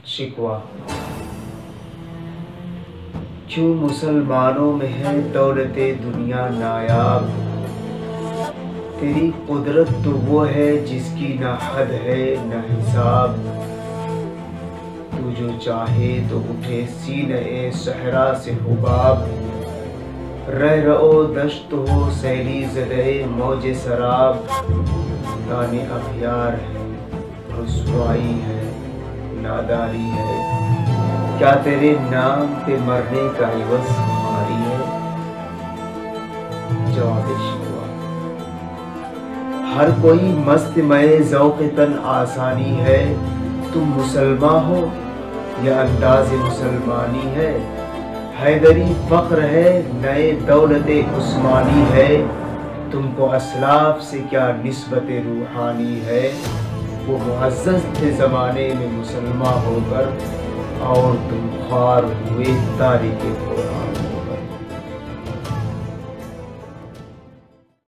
شکوہ کیوں مسلمانوں میں ہے دولت دنیا نایاب، تیری قدرت تو وہ ہے جس کی نہ حد ہے نہ حساب، تو جو چاہے تو اٹھے سینہ صحرا سے حباب، رہ رہو دشت ہو سیلی زدہ موج سراب، دانے اغیار ہے رسوائی ہے ناداری ہے، کیا تیرے نام پہ مرنے کا عوض ہماری ہے؟ جواب شکوہ ہر کوئی مست مئے ذوق تن آسانی ہے، تم مسلمان ہو یا انداز مسلمانی ہے، حیدری فخر ہے نئے دولت عثمانی ہے، تم کو اسلاف سے کیا نسبت روحانی ہے، وہ معزز تھے زمانے میں مسلمان ہو کر اور تم خوار ہوئے تاریخ قرآن۔